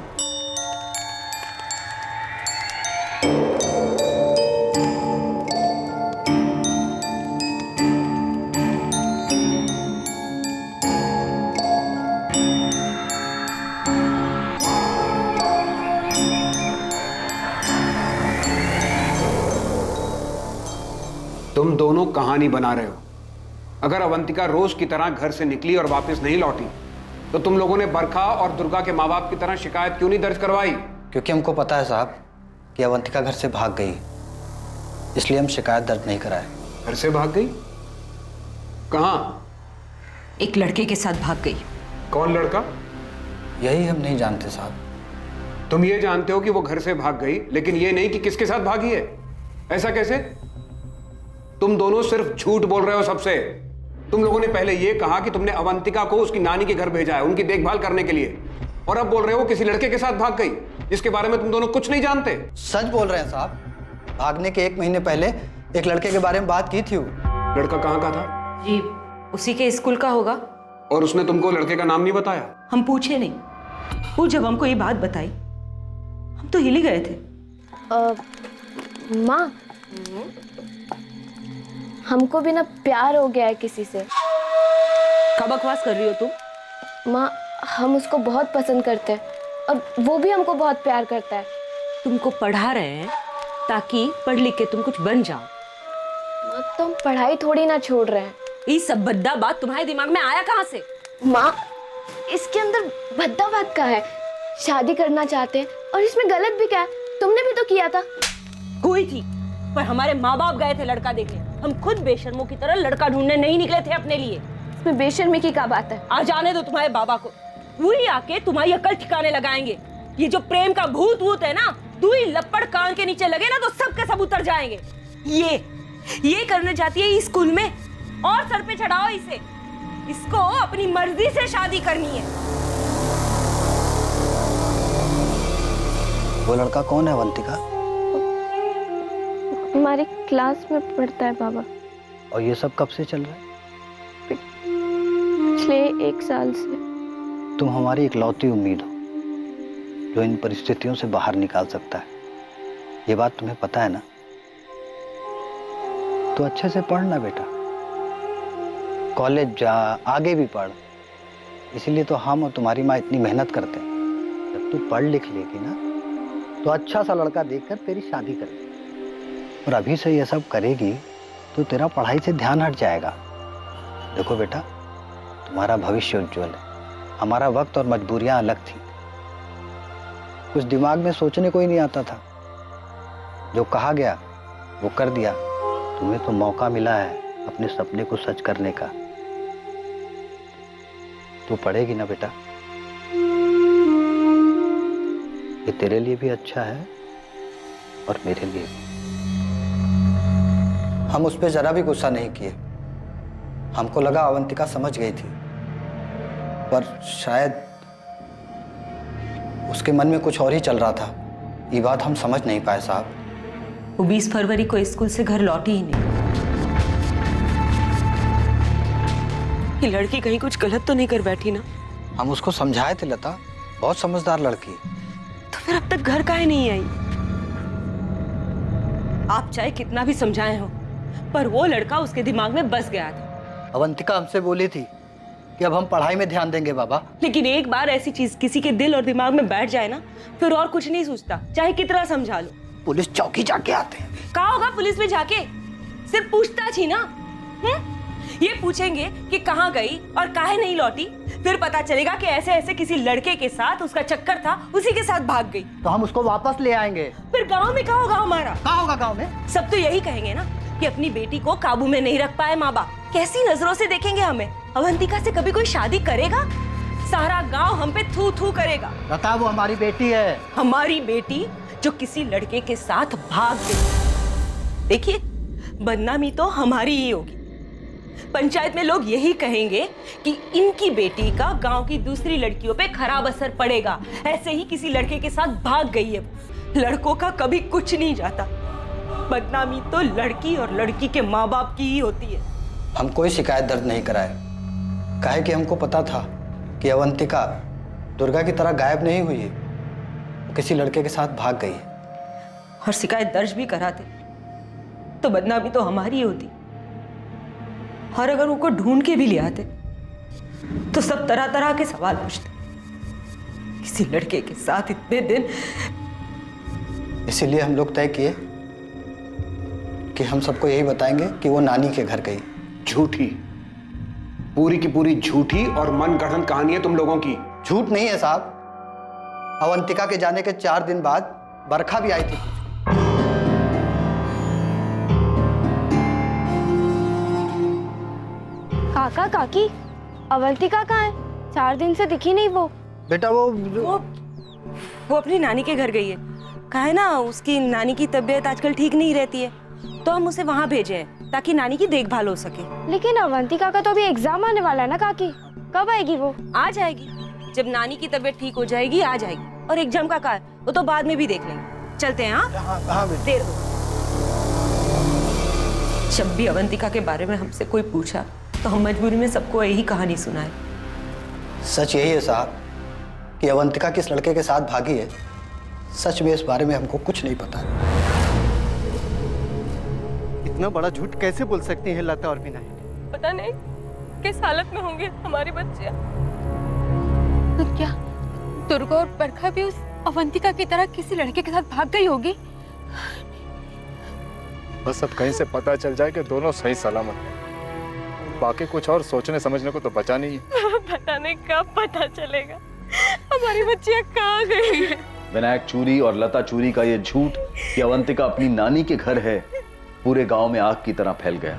तुम दोनों कहानी बना रहे हो। अगर अवंतिका रोज की तरह घर से निकली और वापस नहीं लौटी तो तुम लोगों ने बरखा और दुर्गा के माँ बाप की तरह शिकायत क्यों नहीं दर्ज करवाई? क्योंकि हमको पता है साहब कि अवंतिका घर से भाग गई, इसलिए हम शिकायत दर्ज नहीं कराए। घर से भाग गई? कहाँ? एक लड़के के साथ भाग गई। कौन लड़का? यही हम नहीं जानते साहब। तुम ये जानते हो कि वो घर से भाग गई, लेकिन ये नहीं कि किसके साथ भागी है। ऐसा कैसे? तुम दोनों सिर्फ झूठ बोल रहे हो सबसे। तुम लोगों ने पहले ये कहा कि तुमने अवंतिका को उसकी नानी के घर भेजा है उनकी देखभाल करने के लिए, और अब बोल रहे हो किसी लड़के के साथ भाग गई जिसके बारे में तुम दोनों कुछ नहीं जानते। सच बोल रहे हैं साहब। भागने के 1 महीने पहले एक लड़के के बारे में बात की थी। वो लड़का कहाँ का था? जी उसी के स्कूल का होगा। और उसने तुमको लड़के का नाम नहीं बताया? हम पूछे नहीं। वो जब हमको ये बात बताई हम तो हिल ही गए थे। माँ, हमको भी ना प्यार हो गया है किसी से। क्या बकवास कर रही हो तुम? माँ, हम उसको बहुत पसंद करते हैं और वो भी हमको बहुत प्यार करता है। तुमको पढ़ा रहे हैं ताकि पढ़ लिख के तुम कुछ बन जाओ। माँ, तो हम पढ़ाई थोड़ी ना छोड़ रहे हैं। ये सब भद्दा बात तुम्हारे दिमाग में आया कहाँ से? माँ, इसके अंदर भद्दा बात का है। शादी करना चाहते हैं और इसमें गलत भी क्या है? तुमने भी तो किया था। हुई थी, पर हमारे माँ बाप गए थे लड़का देखने। हम खुद बेशर्मों की तरह लड़का ढूंढने नहीं निकले थे अपने लिए। इसमें बेशर्मी की क्या बात है? आ जाने दो तुम्हारे बाबा को, वही आके तुम्हारी अकल ठिकाने लगाएंगे। ये जो प्रेम का भूत वूत है ना, दुई लपड़ कान के नीचे लगे ना तो सब के सब उतर जाएंगे। ये करने जाती है इस स्कूल में, और सर पे चढ़ाओ इसे। इसको अपनी मर्जी से शादी करनी है। वो लड़का कौन है अवंतिका? हमारी क्लास में पढ़ता है बाबा। और ये सब कब से चल रहा है? पिछले 1 साल से। तुम हमारी इकलौती उम्मीद हो जो इन परिस्थितियों से बाहर निकाल सकता है। ये बात तुम्हें पता है ना? तो अच्छे से पढ़ना बेटा, कॉलेज जा, आगे भी पढ़। इसीलिए तो हम और तुम्हारी माँ इतनी मेहनत करते हैं। जब तू पढ़ लिख लेगी ना तो अच्छा सा लड़का देखकर तेरी शादी कर देगी। और अभी से ये सब करेगी तो तेरा पढ़ाई से ध्यान हट जाएगा। देखो बेटा, तुम्हारा भविष्य उज्जवल है। हमारा वक्त और मजबूरियां अलग थी। कुछ दिमाग में सोचने को ही नहीं आता था। जो कहा गया वो कर दिया। तुम्हें तो मौका मिला है अपने सपने को सच करने का। तू पढ़ेगी ना बेटा? ये तेरे लिए भी अच्छा है और मेरे लिए भी। हम उस पर जरा भी गुस्सा नहीं किए। हमको लगा अवंतिका समझ गई थी, पर शायद उसके मन में कुछ और ही चल रहा था। ये बात हम समझ नहीं पाए साहब। वो 20 फरवरी को स्कूल से घर लौटी ही नहीं। ये लड़की कहीं कुछ गलत तो नहीं कर बैठी ना? हम उसको समझाए थे लता, बहुत समझदार लड़की। तो फिर अब तक घर काहे नहीं आई? आप चाहे कितना भी समझाए हो, पर वो लड़का उसके दिमाग में बस गया था। अवंतिका हमसे बोली थी कि अब हम पढ़ाई में ध्यान देंगे बाबा। लेकिन एक बार ऐसी चीज किसी के दिल और दिमाग में बैठ जाए ना, फिर और कुछ नहीं सोचता, चाहे कितना समझा लो। पुलिस चौकी जाके आते हैं। कहा होगा पुलिस में जाके? सिर्फ पूछताछ ही ना। ये पूछेंगे कि कहाँ गई और काहे नहीं लौटी, फिर पता चलेगा कि ऐसे ऐसे किसी लड़के के साथ उसका चक्कर था, उसी के साथ भाग गई। तो हम उसको वापस ले आएंगे। फिर गांव में क्या होगा हमारा? कहाँ होगा गांव में? सब तो यही कहेंगे ना कि अपनी बेटी को काबू में नहीं रख पाए माँ बाप। कैसी नजरों से देखेंगे हमें? अवंतिका से कभी कोई शादी करेगा? सारा गांव हम पे थू थू करेगा। बता, वो हमारी बेटी है। हमारी बेटी जो किसी लड़के के साथ भाग गई। देखिए, बदनामी तो हमारी ही होगी। पंचायत में लोग यही कहेंगे कि इनकी बेटी का गांव की दूसरी लड़कियों पे खराब असर पड़ेगा। ऐसे ही किसी लड़के के साथ भाग गई है। लड़कों का कभी कुछ नहीं जाता। बदनामी तो लड़की और लड़की के माँ बाप की ही होती है। हम कोई शिकायत दर्ज नहीं कराए, काहे कि हमको पता था कि अवंतिका दुर्गा की तरह गायब नहीं हुई है, किसी लड़के के साथ भाग गई है। और शिकायत दर्ज भी कराते तो बदनामी तो हमारी होती। और अगर उनको ढूंढ के भी ले आते तो सब तरह तरह के सवाल पूछते। किसी लड़के के साथ इतने दिन। इसीलिए हम लोग तय किए कि हम सबको यही बताएंगे कि वो नानी के घर गई। झूठी, पूरी की पूरी झूठी और मनगढ़ंत कहानी है तुम लोगों की। झूठ नहीं है साहब। अवंतिका के जाने के 4 दिन बाद बरखा भी आई थी। काका काकी, अवंतिका कहाँ है? 4 दिन से दिखी नहीं वो। बेटा वो अपनी नानी के घर गई है। कहा है ना, उसकी नानी की तबीयत आजकल ठीक नहीं रहती है, तो हम उसे वहाँ भेजे हैं ताकि नानी की देखभाल हो सके। लेकिन अवंतिका का तो अभी एग्जाम आने वाला है ना काकी, कब आएगी वो? आ जाएगी, जब नानी की तबीयत ठीक हो जाएगी आ जाएगी। और एग्जाम का है वो तो बाद में भी देख लेंगे। चलते हैं। हाँ, देर हो। जब भी अवंतिका के बारे में हमसे कोई पूछा तो हम मजबूरी में सबको यही कहानी सुनाए। सच यही है साहब कि अवंतिका किस लड़के के साथ भागी है। सच में इस बारे में हमको कुछ नहीं पता। इतना बड़ा झूठ कैसे बोल सकती हैं लता और विनायक? पता नहीं किस हालत में होंगे हमारे बच्चे। तो क्या दुर्गा और बरखा भी उस अवंतिका की तरह किसी लड़के के साथ भाग गई होगी? बस अब कहीं से पता चल जाए कि दोनों सही सलामत हैं। बाकी कुछ और सोचने समझने को तो बचा नहीं है। पता नहीं कब पता चलेगा हमारी बच्चियां कहाँ गई है। विनायक चूरी और लता चूरी का ये झूठ कि अवंतिका अपनी नानी के घर है, पूरे गांव में आग की तरह फैल गया।